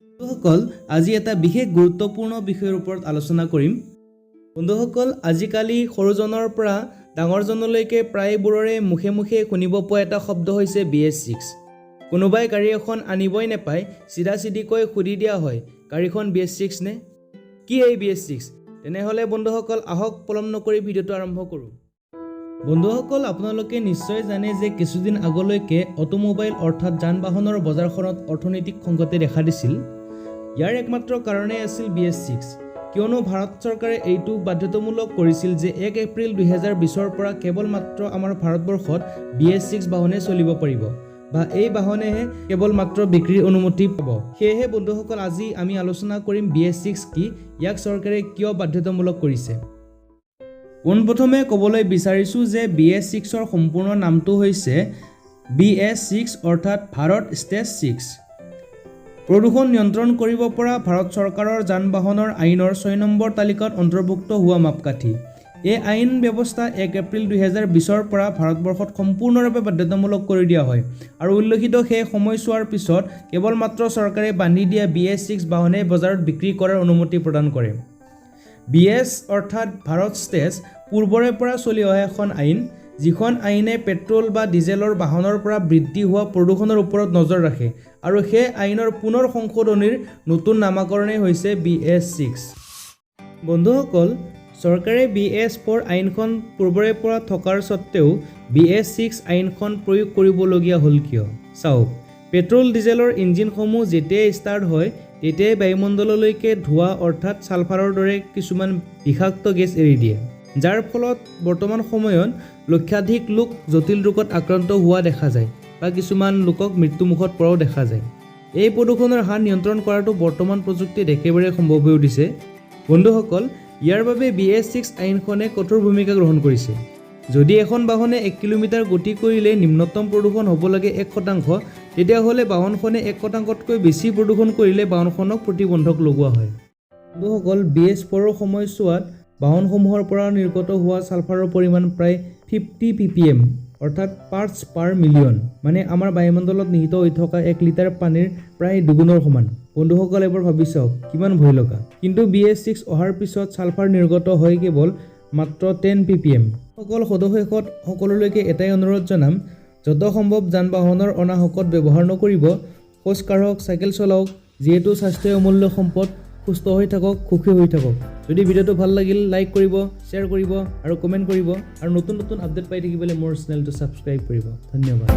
বন্ধুসকল আজি এটা বিশেষ গুৰুত্বপূৰ্ণ বিষয়ৰ ওপৰত আলোচনা কৰিম। বন্ধুসকল আজিকালি সৰুজনৰ পৰা ডাঙৰজনলৈকে প্ৰায়বোৰৰে মুখে মুখে শুনিব পোৱা এটা শব্দ হৈছে BS6। কোনোবাই গাড়ী এখন আনিবই নাপায় চিধাচিধিকৈ সুধি দিয়া হয় গাড়ীখন BS6 নে? কি এই BS6? তেনেহ'লে বন্ধুসকল আহক পলম নকৰি ভিডিঅ'টো আৰম্ভ কৰোঁ। বন্ধুসকল আপোনালোকে নিশ্চয় জানে যে কিছুদিন আগলৈকে অটোমোবাইল অৰ্থাৎ যান বাহনৰ বজাৰখনত অৰ্থনৈতিক সংকটে দেখা দিছিল। ইয়াৰ একমাত্ৰ কাৰণেই আছিল BS6, কিয়নো ভাৰত চৰকাৰে এইটো বাধ্যতামূলক কৰিছিল যে 1 এপ্ৰিল 2020ৰ পৰা কেৱল মাত্ৰ আমাৰ ভাৰতবৰ্ষত BS6 বাহনে চলিব পাৰিব বা এই বাহনেহে কেৱল মাত্ৰ বিক্ৰীৰ অনুমতি পাব। সেয়েহে বন্ধুসকল আজি আমি আলোচনা কৰিম BS6 কি, ইয়াক চৰকাৰে কিয় বাধ্যতামূলক কৰিছে। পোনপ্ৰথমে ক'বলৈ বিচাৰিছোঁ যে BS6ৰ সম্পূৰ্ণ নামটো হৈছে BS6 অৰ্থাৎ ভাৰত ষ্টেজ 6। প্ৰদূষণ নিয়ন্ত্ৰণ কৰিব পৰা ভাৰত চৰকাৰৰ যান বাহনৰ আইনৰ 6 নম্বৰ তালিকাত অন্তৰ্ভুক্ত হোৱা মাপকাঠি। এই আইন ব্যৱস্থা 1 এপ্ৰিল 2020ৰ পৰা ভাৰতবৰ্ষত সম্পূৰ্ণৰূপে বাধ্যতামূলক কৰি দিয়া হয় আৰু উল্লেখিত সেই সময়ছোৱাৰ পিছত কেৱল মাত্ৰ চৰকাৰে বান্ধি দিয়া BS6 বাহনে বজাৰত বিক্ৰী কৰাৰ অনুমতি প্ৰদান কৰে। BS অৰ্থাৎ ভাৰত ষ্টেজ পূৰ্বৰে পৰা চলি অহা এখন আইন, যিখন আইনে পেট্ৰল বা ডিজেলৰ বাহনৰ পৰা বৃদ্ধি হোৱা প্ৰদূষণৰ ওপৰত নজৰ ৰাখে আৰু সেই আইনৰ পুনৰ সংশোধনীৰ নতুন নামাকৰণেই হৈছে BS6। বন্ধুসকল চৰকাৰে BS4 আইনখন পূৰ্বৰে পৰা থকাৰ স্বত্তেও BS6 আইনখন প্ৰয়োগ কৰিবলগীয়া হ'ল কিয়? চাওক, পেট্ৰল ডিজেলৰ ইঞ্জিনসমূহ যেতিয়াই ষ্টাৰ্ট হয় তেতিয়াই বায়ুমণ্ডললৈকে ধোঁৱা অৰ্থাৎ ছালফাৰৰ দৰে কিছুমান বিষাক্ত গেছ এৰি দিয়ে, যাৰ ফলত বৰ্তমান সময়ত লক্ষাধিক লোক জটিল ৰোগত আক্ৰান্ত হোৱা দেখা যায় বা কিছুমান লোকক মৃত্যুমুখত পৰাও দেখা যায়। এই প্ৰদূষণৰ হাৰ নিয়ন্ত্ৰণ কৰাটো বৰ্তমান প্ৰযুক্তিত একেবাৰে সম্ভৱ হৈ উঠিছে। বন্ধুসকল ইয়াৰ বাবে BS6 আইনখনে কঠোৰ ভূমিকা গ্ৰহণ কৰিছে। যদি এখন বাহনে 1 কিলোমিটাৰ গতি কৰিলে নিম্নতম প্ৰদূষণ হ'ব লাগে 1%, তেতিয়াহ'লে বাহনখনে 1%তকৈ বেছি প্ৰদূষণ কৰিলে বাহনখনক প্ৰতিবন্ধক লগোৱা হয়। বন্ধুসকল BS4ৰ সময়ছোৱাত বাহনসমূহৰ পৰা নিৰ্গত হোৱা ছালফাৰৰ পৰিমাণ প্ৰায় 50 ppm অৰ্থাৎ পাৰ্টছ পাৰ মিলিয়ন, মানে আমাৰ বায়ুমণ্ডলত নিহিত হৈ থকা 1 লিটাৰ পানীৰ প্ৰায় দুগুণৰ সমান। বন্ধুসকল এবাৰ ভাবি চাওক কিমান ভয় লগা। কিন্তু BS6 অহাৰ পিছত ছালফাৰ নিৰ্গত হয় কেৱল মাত্ৰ 10 ppm। সদশেষত সকলোলৈকে এটাই অনুৰোধ জনাম, যত সম্ভৱ যান বাহনৰ অনাহকত ব্যৱহাৰ নকৰিব, খোজ কাঢ়ক, চাইকেল চলাওক, যিহেতু স্বাস্থ্যই অমূল্য সম্পদ। সুস্থ হৈ থাকক, সুখী হৈ থাকক। যদি ভিডিঅ'টো ভাল লাগিল লাইক কৰিব, শ্বেয়াৰ কৰিব আৰু কমেণ্ট কৰিব আৰু নতুন নতুন আপডেট পাই থাকিবলৈ মোৰ চেনেলটো ছাবস্ক্ৰাইব কৰিব। ধন্যবাদ।